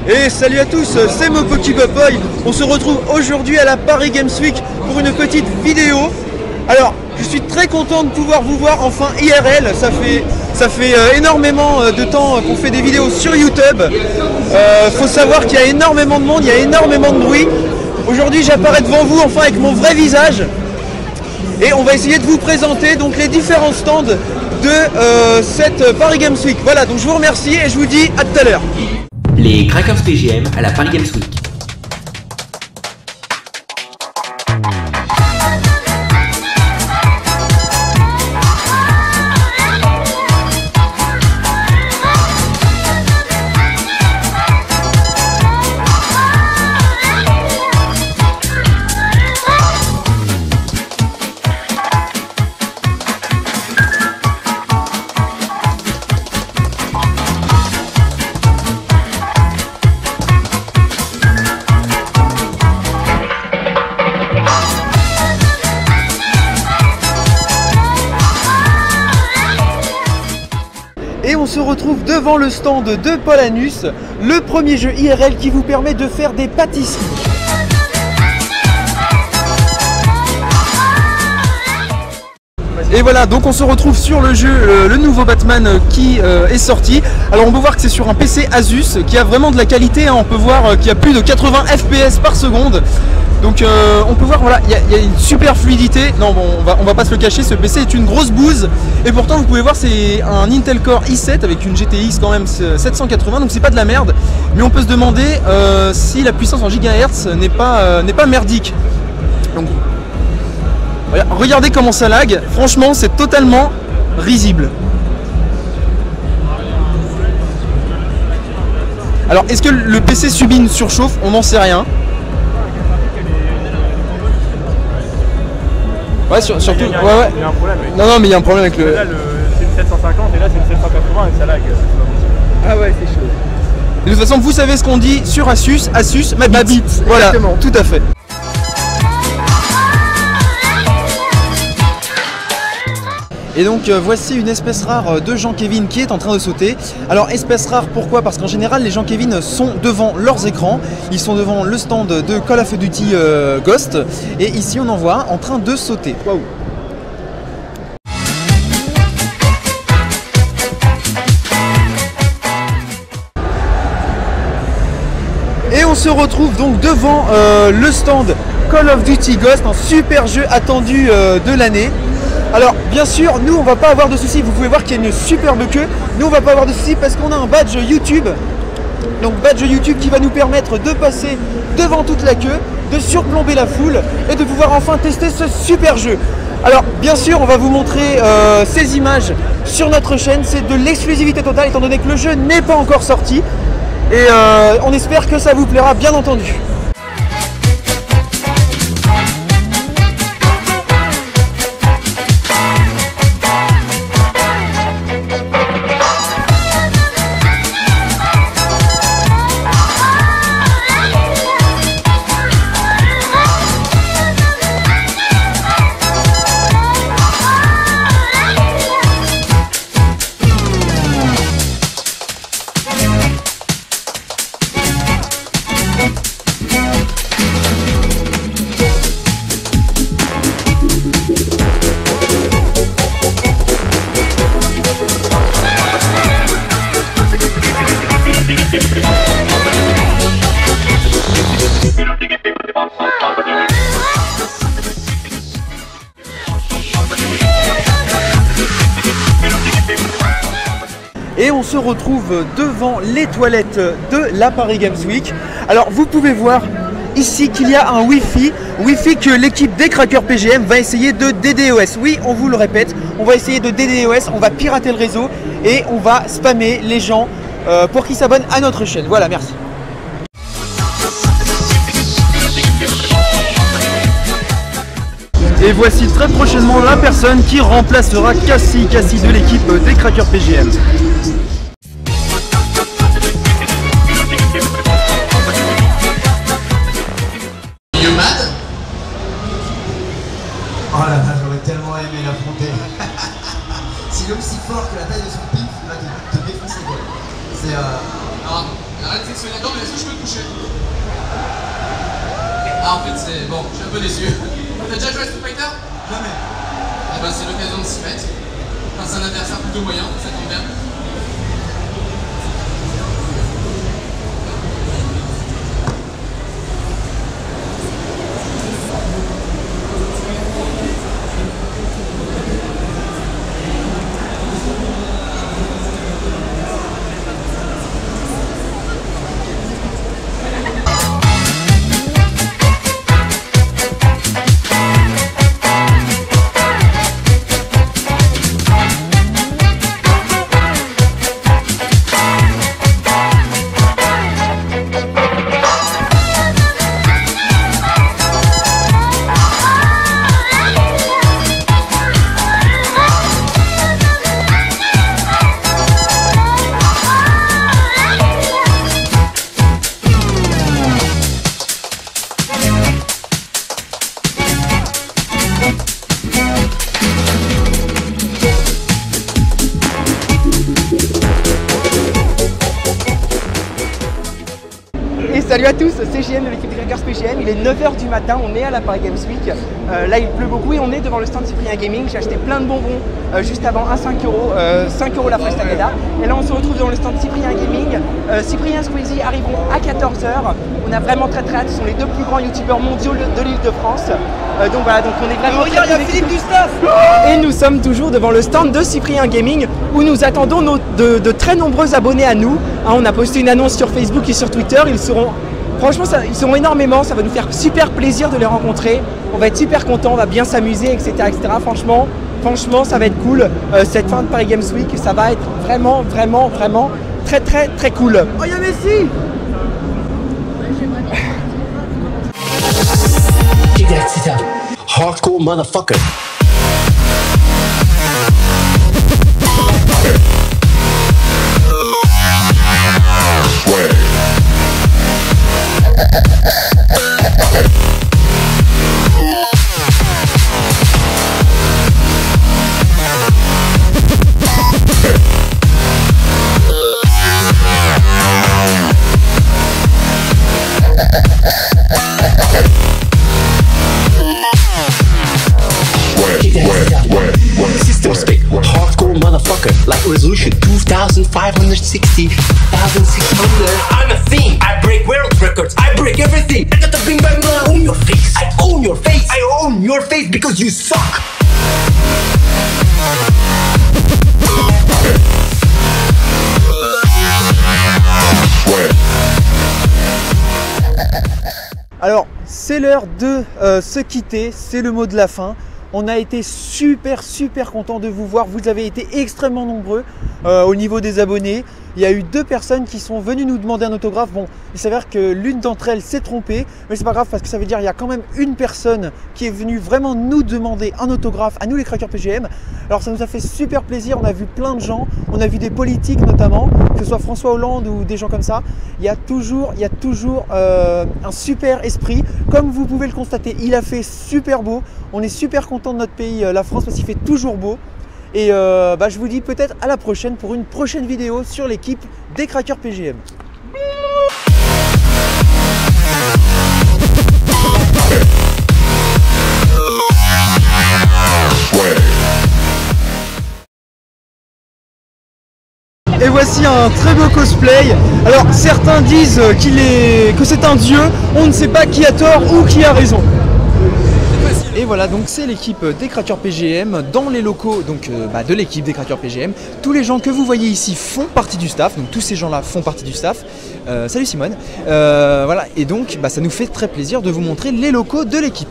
Et salut à tous, c'est Mopokipopoy. On se retrouve aujourd'hui à la Paris Games Week pour une petite vidéo. Alors, je suis très content de pouvoir vous voir enfin IRL. Ça fait énormément de temps qu'on fait des vidéos sur YouTube. Faut savoir qu'il y a énormément de monde, il y a énormément de bruit. Aujourd'hui, j'apparais devant vous enfin avec mon vrai visage. Et on va essayer de vous présenter donc les différents stands de cette Paris Games Week. Voilà, donc je vous remercie et je vous dis à tout à l'heure. Les Crackers PGM à la Paris Games Week. Et on se retrouve devant le stand de Polanus, le premier jeu IRL qui vous permet de faire des pâtisseries. Et voilà, donc on se retrouve sur le jeu, le nouveau Batman qui est sorti. Alors on peut voir que c'est sur un PC Asus qui a vraiment de la qualité, hein. On peut voir qu'il y a plus de 80 FPS par seconde. Donc on peut voir, voilà, il y a une super fluidité. Non bon, on va pas se le cacher, ce PC est une grosse bouse. Et pourtant vous pouvez voir, c'est un Intel Core i7 avec une GTX quand même 780, donc c'est pas de la merde. Mais on peut se demander si la puissance en gigahertz n'est pas merdique. Donc regardez comment ça lag, franchement c'est totalement risible. Alors est-ce que le PC subit une surchauffe? On n'en sait rien. Ouais, surtout. Il y a un problème. Non, mais il y a un problème avec le. Là, c'est une 750 et là, c'est une 780 et ça lag. Ah ouais, c'est chaud. De toute façon, vous savez ce qu'on dit sur Asus, ma bite. Voilà, exactement. Tout à fait. Et donc voici une espèce rare de Jean-Kévin qui est en train de sauter. Alors espèce rare pourquoi? Parce qu'en général les Jean-Kévin sont devant leurs écrans. Ils sont devant le stand de Call of Duty Ghost. Et ici on en voit un en train de sauter. Waouh! Et on se retrouve donc devant le stand Call of Duty Ghost, un super jeu attendu de l'année. Alors bien sûr, nous on va pas avoir de soucis, vous pouvez voir qu'il y a une superbe queue. Nous on va pas avoir de soucis parce qu'on a un badge YouTube. Donc badge YouTube qui va nous permettre de passer devant toute la queue, de surplomber la foule et de pouvoir enfin tester ce super jeu. Alors bien sûr on va vous montrer ces images sur notre chaîne, c'est de l'exclusivité totale étant donné que le jeu n'est pas encore sorti. Et on espère que ça vous plaira bien entendu. Et on se retrouve devant les toilettes de la Paris Games Week. Alors vous pouvez voir ici qu'il y a un Wi-Fi que l'équipe des Crackers PGM va essayer de DDoS. Oui, on vous le répète, on va essayer de DDoS, on va pirater le réseau et on va spammer les gens pour qu'ils s'abonnent à notre chaîne. Voilà, merci. Et voici très prochainement la personne qui remplacera Cassie de l'équipe des Crackers PGM. Oh là là, j'aurais tellement aimé l'affronter. S'il est aussi fort que la taille de son pif, il va te défoncer. C'est. Alors, arrête. sexuel. Attends, mais est-ce que je peux te toucher? Ah, en fait, c'est... Bon, je suis un peu déçu. T'as déjà joué à Street Fighter? Jamais. Eh ben, c'est l'occasion de s'y mettre. Enfin, c'est un adversaire plutôt moyen, ça tombe bien. Salut à tous, c'est JM de l'équipe des Crackers PGM, il est 9h du matin, on est à la Paris Games Week. Là il pleut beaucoup et on est devant le stand Cyprien Gaming. J'ai acheté plein de bonbons juste avant à 5 €, 5 € la Festa Gala. Et là on se retrouve devant le stand Cyprien Gaming. Cyprien Squeezie arriveront à 14 h. On a vraiment très hâte, ce sont les deux plus grands youtubeurs mondiaux de l'île de France. Donc voilà, donc on est vraiment regarde, il y a Philippe du staff. Et nous sommes toujours devant le stand de Cyprien Gaming où nous attendons de très nombreux abonnés à nous. On a posté une annonce sur Facebook et sur Twitter, ils seront énormément, ça va nous faire super plaisir de les rencontrer. On va être super contents, on va bien s'amuser, etc., etc. Franchement, ça va être cool. Cette fin de Paris Games Week, ça va être vraiment très cool. Oh, il y a Messi. Hardcore motherfucker. System spec, hardcore motherfucker, like resolution 2560, 1600. I'm a thing. I break world records. I break everything. I got the bing bang bang. I own your face. I own your face. I own your face because you suck. Alors, c'est l'heure de se quitter, c'est le mot de la fin. On a été super content de vous voir, vous avez été extrêmement nombreux au niveau des abonnés. Il y a eu 2 personnes qui sont venues nous demander un autographe. Bon, il s'avère que l'une d'entre elles s'est trompée, mais c'est pas grave parce que ça veut dire qu'il y a quand même une personne qui est venue vraiment nous demander un autographe, à nous les Crackers PGM. Alors ça nous a fait super plaisir, on a vu plein de gens, on a vu des politiques notamment, que ce soit François Hollande ou des gens comme ça. Il y a toujours un super esprit, comme vous pouvez le constater. Il a fait super beau, on est super content de notre pays, la France, parce qu'il fait toujours beau. Et je vous dis peut-être à la prochaine pour une prochaine vidéo sur l'équipe des Crackers PGM. Et voici un très beau cosplay. Alors certains disent que c'est un dieu, on ne sait pas qui a tort ou qui a raison. Et voilà, donc c'est l'équipe des Crackers PGM dans les locaux de l'équipe des Crackers PGM. Tous les gens que vous voyez ici font partie du staff, donc tous ces gens-là font partie du staff. Salut Simone. Voilà, et donc ça nous fait très plaisir de vous montrer les locaux de l'équipe.